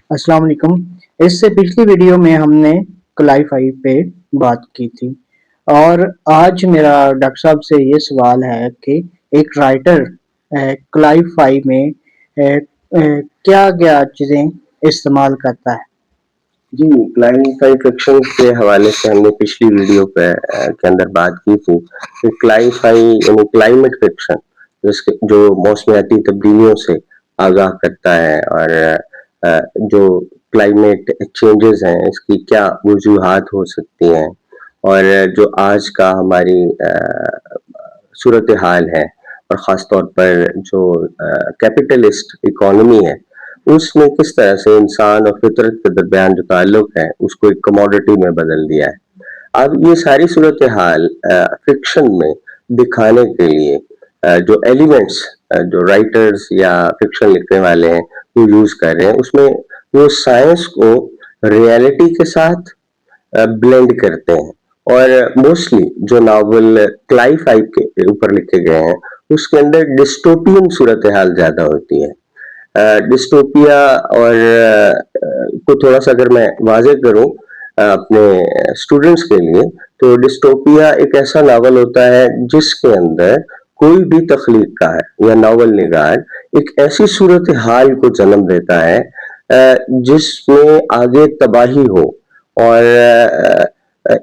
अस्सलाम वालेकुम। इससे पिछली वीडियो में हमने क्लाईफाई पे बात की थी और आज मेरा डॉक्टर साहब से ये सवाल है कि एक राइटर क्लाईफाई में क्या क्या चीज़ें इस्तेमाल करता है। जी, क्लाइफाई फ्रिक्शन के हवाले से हमने पिछली वीडियो पे के अंदर बात की थी कि क्लाइफाई यानी क्लाइमेट फ्रिक्शन जो मौसमियाती तब्दीलियों से आगाह करता है और जो क्लाइमेट चेंजेस हैं इसकी क्या वजूहात हो सकती हैं और जो आज का हमारी सूरत हाल है और ख़ास तौर पर जो कैपिटलिस्ट इकोनॉमी है उसने किस तरह से इंसान और फितरत के दरमियान जो ताल्लुक है उसको एक कमोडिटी में बदल दिया है। अब ये सारी सूरत हाल फिक्शन में दिखाने के लिए जो एलिमेंट्स जो राइटर्स या फिक्शन लिखने वाले हैं वो यूज कर रहे हैं उसमें वो साइंस को रियलिटी के साथ ब्लेंड करते हैं और मोस्टली जो नावल क्लाइव फाइव के ऊपर लिखे गए हैं उसके अंदर डिस्टोपियन सूरत हाल ज्यादा होती है। डिस्टोपिया और को थोड़ा सा अगर मैं वाज़ेह करूं अपने स्टूडेंट्स के लिए तो डिस्टोपिया एक ऐसा नावल होता है जिसके अंदर कोई भी तख्लीककार या नावल निगार एक ऐसी सूरत हाल को जन्म देता है जिसमें आगे तबाही हो और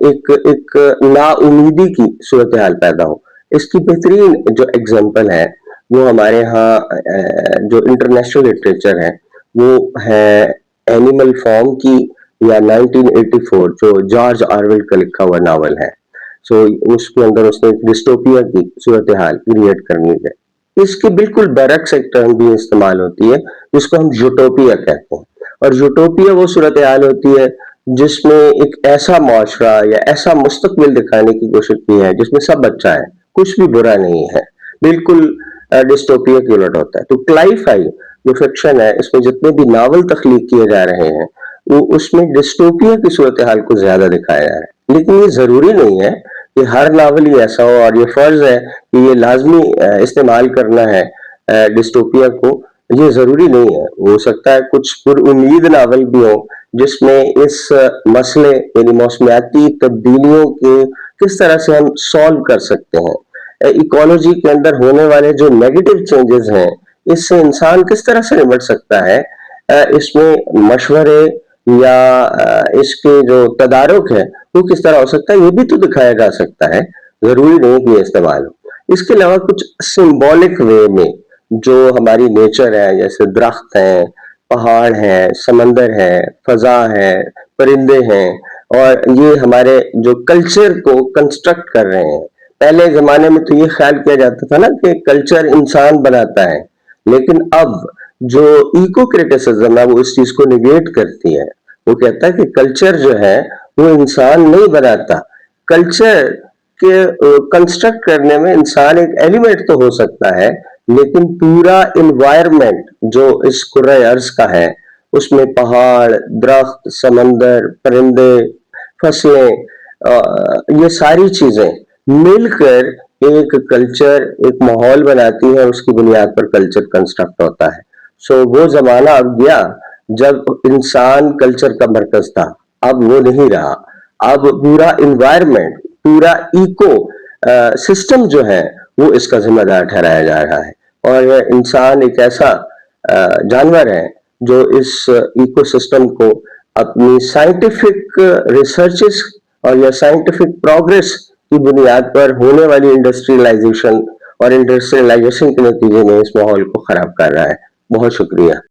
एक एक नाउमीदी की सूरत हाल पैदा हो। इसकी बेहतरीन जो एग्जाम्पल है वो हमारे यहाँ जो इंटरनेशनल लिटरेचर है वो है एनिमल फॉर्म की या 1984 जो जॉर्ज ऑरवेल का लिखा हुआ नावल है। सो उसके अंदर उसने डिस्टोपिया की सूरत हाल क्रिएट करनी है। इसकी बिल्कुल बरक्स एक टर्म भी इस्तेमाल होती है जिसको हम यूटोपिया कहते हैं और यूटोपिया वो सूरत हाल होती है जिसमें एक ऐसा मुआशरा या ऐसा मुस्तकबिल दिखाने की कोशिश की है जिसमें सब अच्छा है, कुछ भी बुरा नहीं है, बिल्कुल डिस्टोपिया की उलट होता है। तो क्लाईफाई जो फिक्शन है इसमें जितने भी नावल तख्लीक किए जा रहे हैं वो उसमें डिस्टोपिया की सूरत हाल को ज्यादा दिखाया जा रहा है, लेकिन ये जरूरी नहीं है कि हर नावल ही ऐसा हो और ये फर्ज है कि ये लाजमी इस्तेमाल करना है डिस्टोपिया को, ये जरूरी नहीं है। हो सकता है कुछ पुरुम्मीद नावल भी हो जिसमें इस मसले यानी मौसमियाती तब्दीलियों के किस तरह से हम सॉल्व कर सकते हैं, इकोलॉजी के अंदर होने वाले जो नेगेटिव चेंजेस हैं इससे इंसान किस तरह से निपट सकता है, इसमें मशवरे या इसके जो तदारुक है वो किस तरह हो सकता है ये भी तो दिखाया जा सकता है, जरूरी नहीं कि ये इस्तेमाल हो। इसके अलावा कुछ सिंबॉलिक वे में जो हमारी नेचर है जैसे दरख्त हैं, पहाड़ हैं, समंदर है, फजा है, परिंदे हैं और ये हमारे जो कल्चर को कंस्ट्रक्ट कर रहे हैं। पहले जमाने में तो ये ख्याल किया जाता था ना कि कल्चर इंसान बनाता है, लेकिन अब जो इको क्रिटिसिज्म है वो इस चीज को निगेट करती है। वो कहता है कि कल्चर जो है वो इंसान नहीं बनाता, कल्चर के कंस्ट्रक्ट करने में इंसान एक एलिमेंट तो हो सकता है लेकिन पूरा इन्वायरमेंट जो इस कुर्रे अर्ज का है उसमें पहाड़, दरख्त, समंदर, परिंदे, फसलें, ये सारी चीजें मिलकर एक कल्चर एक माहौल बनाती है, उसकी बुनियाद पर कल्चर कंस्ट्रक्ट होता है। सो वो जमाना अब गया जब इंसान कल्चर का मरकज था, अब वो नहीं रहा। अब पूरा इन्वायरमेंट, पूरा इको सिस्टम जो है वो इसका जिम्मेदार ठहराया जा रहा है और इंसान एक ऐसा जानवर है जो इस इको सिस्टम को अपनी साइंटिफिक रिसर्चेस और या साइंटिफिक प्रोग्रेस की बुनियाद पर होने वाली इंडस्ट्रियलाइजेशन और इंडस्ट्रियलाइजेशन के नतीजे में इस माहौल को खराब कर रहा है। बहुत शुक्रिया।